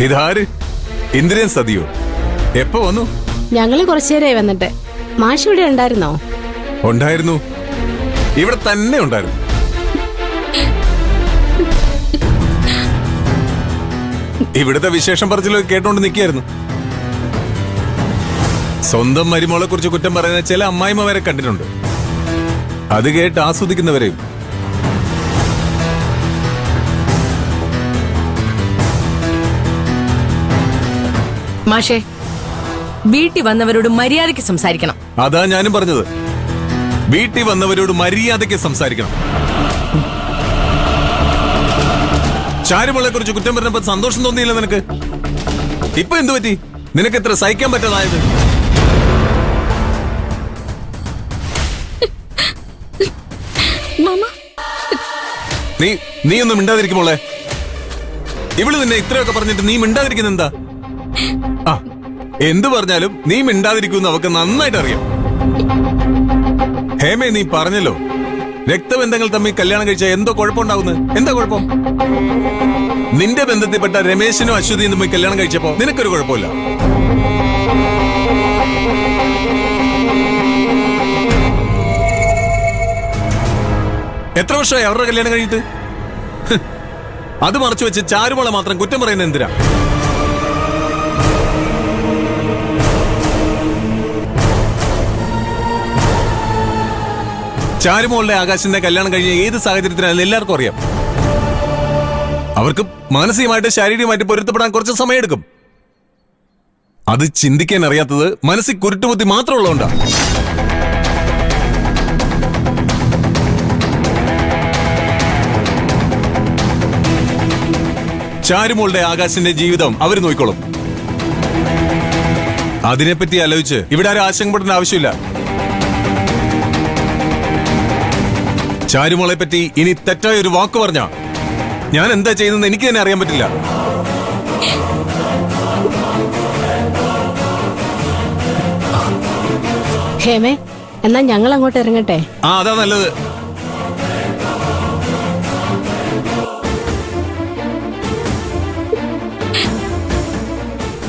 ഇതാര്? ഇന്ദ്രൻ സതിയോ? എപ്പോ വന്നു? ഞങ്ങള് കുറച്ചുനേരമായി വന്നിട്ട്. മാഷ് ഇവിടെ ഉണ്ടായിരുന്നോ? ഉണ്ടായിരുന്നു, ഇവിടെ തന്നെ ഉണ്ടായിരുന്നു. ഇവിടുത്തെ വിശേഷം പറച്ചിലൊക്കെ കേട്ടോണ്ട് നിൽക്കായിരുന്നു. സ്വന്തം മരുമോളെ കുറിച്ച് കുറ്റം പറയുന്ന ചില അമ്മായിമ്മ വരെ കണ്ടിട്ടുണ്ട്. അത് കേട്ട് ആസ്വദിക്കുന്നവരെയും. മാഷേ, വീട്ടിൽ വന്നവരോട് മര്യാദയ്ക്ക് സംസാരിക്കണം. അതാ ഞാനും പറഞ്ഞത്, വീട്ടിൽ വന്നവരോട് മര്യാദയ്ക്ക് സംസാരിക്കണം. ചാരുമോളെ കുറിച്ച് കുറ്റം പറഞ്ഞപ്പോ സന്തോഷം തോന്നിയില്ല നിനക്ക്? ഇപ്പൊ എന്തു പറ്റി? നിനക്ക് എത്ര സഹിക്കാൻ പറ്റാതായത്? നീ ഒന്നും മിണ്ടാതിരിക്കും മോളെ. ഇവള് നിന്നെ ഇത്രയൊക്കെ പറഞ്ഞിട്ട് നീ മിണ്ടാതിരിക്കുന്ന എന്താ? ആ, എന്തു പറഞ്ഞാലും നീ മിണ്ടാതിരിക്കുമെന്ന് അവക്ക് നന്നായിട്ട് അറിയാം. ഹേമേ, നീ പറഞ്ഞല്ലോ രക്തബന്ധങ്ങൾ തമ്മിൽ കല്യാണം കഴിച്ചാൽ എന്തോ കുഴപ്പമുണ്ടാവുന്നത്. എന്താ കുഴപ്പം? നിന്റെ ബന്ധത്തിൽപ്പെട്ട രമേശനും അശ്വതിയും തമ്മിൽ കല്യാണം കഴിച്ചപ്പോ നിനക്കൊരു കുഴപ്പമില്ല. എത്ര വർഷമായി അവരുടെ കല്യാണം കഴിഞ്ഞിട്ട്? അത് മറച്ചു വെച്ച് ചാരുമോളെ മാത്രം കുറ്റം പറയുന്നത് എന്തിനാ? ചാരുമോളുടെ ആകാശിന്റെ കല്യാണം കഴിഞ്ഞ ഏത് സാഹചര്യത്തിനാണെന്ന് എല്ലാവർക്കും അറിയാം. അവർക്ക് മാനസികമായിട്ട് ശാരീരികമായിട്ട് പൊരുത്തപ്പെടാൻ കുറച്ച് സമയമെടുക്കും. അത് ചിന്തിക്കാൻ അറിയാത്തത് മനസ്സിൽ കുരുട്ടുബുദ്ധി മാത്രമുള്ളതുകൊണ്ടാ. ചാരുമോളുടെ ആകാശിന്റെ ജീവിതം അവര് നോക്കിക്കോളും. അതിനെപ്പറ്റി ആലോചിച്ച് ഇവിടെ ആരും ആശങ്കപ്പെടേണ്ട ആവശ്യമില്ല. ചാരുമോളെ പറ്റി ഇനി തെറ്റായ ഒരു വാക്ക് പറഞ്ഞാ ഞാൻ എന്താ ചെയ്യുന്നത് എനിക്ക് തന്നെ അറിയാൻ പറ്റില്ല. ഹേമേ, എന്നാ ഞങ്ങൾ അങ്ങോട്ട് ഇറങ്ങട്ടെ? ആ, അതാ നല്ലത്.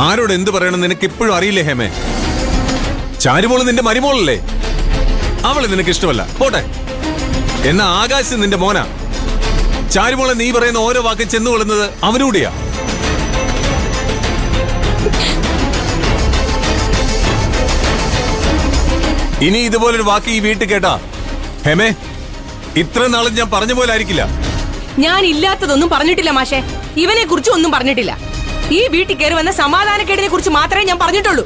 ആരോട് എന്ത് പറയണമെന്ന് നിനക്ക് ഇപ്പോഴും അറിയില്ലേ ഹേമേ? ചാരുമോള് നിന്റെ മരുമോളല്ലേ? അവളെ നിനക്ക് ഇഷ്ടമല്ല, പോട്ടെ. എന്നാ ആകാശ് നിന്റെ മോനാ. ചാരുമോളെ നീ പറയുന്ന ഓരോ വാക്കും ചെന്നു കൊള്ളുന്നത് അവനൂടെയാ. ഇനി ഇതുപോലൊരു വാക്ക് ഈ വീട്ടിൽ കേട്ടാ ഹേമേ, ഇത്ര നാളും ഞാൻ പറഞ്ഞ പോലെ ആയിരിക്കില്ല. ഞാൻ ഇല്ലാത്തതൊന്നും പറഞ്ഞിട്ടില്ല മാഷേ. ഇവനെ കുറിച്ച് ഒന്നും പറഞ്ഞിട്ടില്ല. ഈ വീട്ടിൽ കയറി വന്ന സമാധാനക്കേടിനെ കുറിച്ച് മാത്രമേ ഞാൻ പറഞ്ഞിട്ടുള്ളൂ.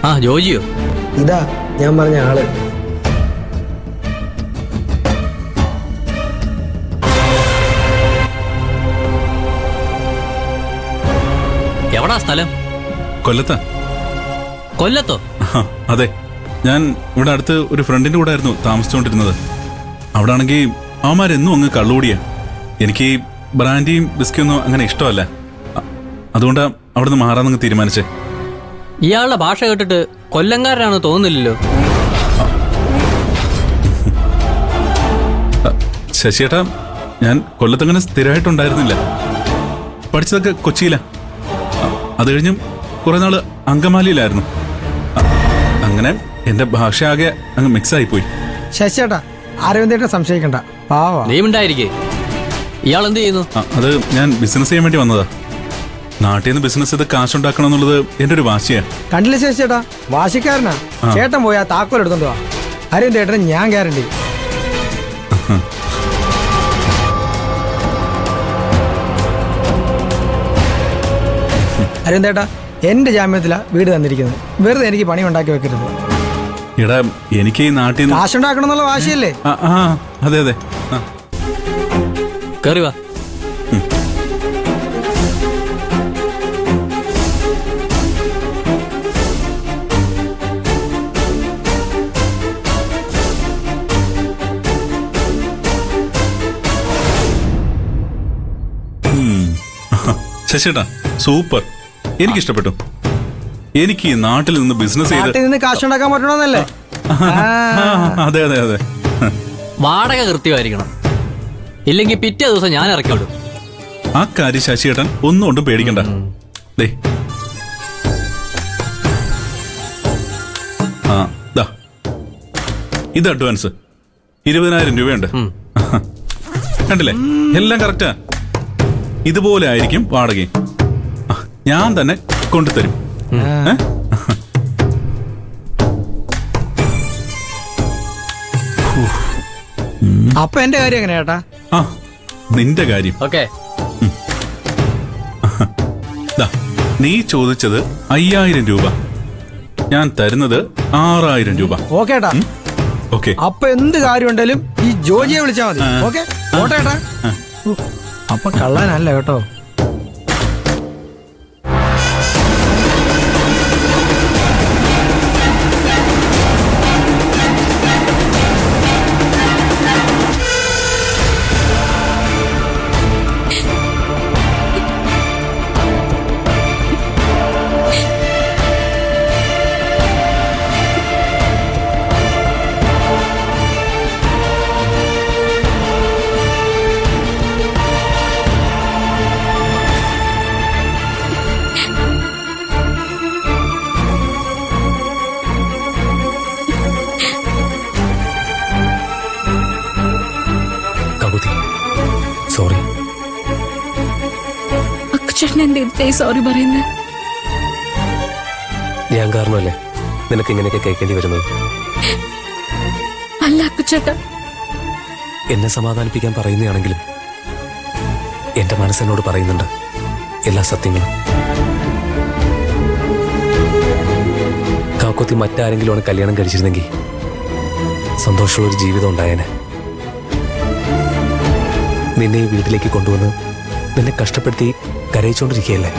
ആ, ജോജിയോ? ഇതാ ഞാൻ പറഞ്ഞ ആള്. എവിടാ സ്ഥലം? കൊല്ലത്താ. കൊല്ലത്തോ? അതെ, ഞാൻ ഇവിടെ അടുത്ത് ഒരു ഫ്രണ്ടിന്റെ കൂടെ ആയിരുന്നു താമസിച്ചുകൊണ്ടിരുന്നത്. അവിടെ ആണെങ്കിൽ അവന്മാരെന്നും അങ്ങ് കള്ളുകൂടിയാ. എനിക്ക് ബ്രാൻഡിയും വിസ്കിയൊന്നും അങ്ങനെ ഇഷ്ടമല്ല. അതുകൊണ്ടാ അവിടെ നിന്ന് മാറാന്നങ്ങ് തീരുമാനിച്ചേ. ഇയാളുടെ ഭാഷ കേട്ടിട്ട് കൊല്ലംകാരനാണെന്ന് തോന്നുന്നില്ലല്ലോ. ശശിയേട്ടാ, ഞാൻ കൊല്ലത്തങ്ങനെ സ്ഥിരമായിട്ടുണ്ടായിരുന്നില്ല. പഠിച്ചതൊക്കെ കൊച്ചിയിലാ. അത് കഴിഞ്ഞും കുറെ നാള് അങ്കമാലിയിലായിരുന്നു. അങ്ങനെ എന്റെ ഭാഷ ആകെ അങ്ങ് മിക്സ് ആയി പോയി. ശശിയേട്ടാ അരവിന്ദേട്ടനെ സംശയിക്കണ്ട, പാവാ. നീ ഉണ്ടായിരിക്കേ. ഇയാൾ എന്ത് ചെയ്യുന്നു? അത് ഞാൻ ബിസിനസ് ചെയ്യാൻ വേണ്ടി വന്നതാ. നാട്ടിൽ നിന്ന് ബിസിനസ് ചെയ്ത് കാശുണ്ടാക്കണം എന്നുള്ളത് എന്റെ ഒരു വാശിയാ. കണ്ടില്ല ശശിയേട്ടാ, വാശിക്കാരനാ. ചേട്ടൻ പോയാ താക്കോൽ എടുത്തോണ്ട് വാ, അരവിന്ദേട്ടന് ഞാൻ ഗ്യാരണ്ടി. അരവിന്ദേട്ടാ എന്റെ ജാമ്യത്തിലാ വീട് തന്നിരിക്കുന്നത്. വെറുതെ എനിക്ക് പണി ഉണ്ടാക്കി വെക്കരുത്. എടാ എനിക്ക് ഈ നാട്ടിൽ നിന്ന് കാശുണ്ടാക്കണം എന്നുള്ള വാശിയല്ലേ? അതെ അതെ. ആ. കേറി വാ. ശശിയേട്ടാ സൂപ്പർ, എനിക്കിഷ്ടപ്പെട്ടു. എനിക്ക് ഈ നാട്ടിൽ നിന്ന് ബിസിനസ് ചെയ്ത് നാട്ടിൽ നിന്ന് കാശുണ്ടാക്കാൻ പറ്റണമെന്നല്ലേ? അതെ അതെ അതെ. വാടക കൃത്യമായിരിക്കണം, ഇല്ലെങ്കിൽ പിറ്റേ ദിവസം ഞാൻ ഇറക്കി വിടും. ആ കാര്യം ശശിയേട്ടൻ ഒന്നും കൊണ്ടും പേടിക്കണ്ട. ദേ ആ ദാ ഇത് അഡ്വാൻസ് 20,000 രൂപയുണ്ട്. കണ്ടില്ലേ, എല്ലാം കറക്റ്റാ. ഇതുപോലെ ആയിരിക്കും വാടകയും. ഞാൻ തന്നെ കൊണ്ടുതരും. അപ്പൊ എന്റെ കാര്യം എങ്ങനെയാ ചേട്ടാ? ആ നിന്റെ കാര്യം ഓക്കെ. ദാ നീ ചോദിച്ചത് 5,000 രൂപ, ഞാൻ തരുന്നത് 6,000 രൂപ. ഓക്കേട്ടാ. ഓക്കെ. അപ്പൊ എന്ത് കാര്യം ഉണ്ടെങ്കിലും ഈ ജോജിയെ വിളിച്ചാ മതി. ഓക്കെ ഓട്ടേട്ടാ. അപ്പൊ കള്ളനല്ല കേട്ടോ. സോറി. അക്കുചേട്ടൻ എന്ത് സോറി പറയുന്നത്? ഞാൻ കാരണമല്ലേ നിനക്ക് ഇങ്ങനെയൊക്കെ കേൾക്കേണ്ടി വരുന്നത്? അല്ല അക്കുചേട്ട, എന്നെ സമാധാനിപ്പിക്കാൻ പറയുന്നതാണെങ്കിലും എന്റെ മനസ്സെന്നോട് പറയുന്നുണ്ട് എല്ലാ സത്യങ്ങളും. കാക്കോത്തി മറ്റാരെങ്കിലുമാണ് കല്യാണം കഴിച്ചിരുന്നെങ്കിൽ സന്തോഷമുള്ളൊരു ജീവിതം ഉണ്ടായേനെ. നിന്നെ ഈ വീട്ടിലേക്ക് കൊണ്ടുവന്ന് നിന്നെ കഷ്ടപ്പെടുത്തി കരയിച്ചുകൊണ്ടിരിക്കുകയല്ലേ?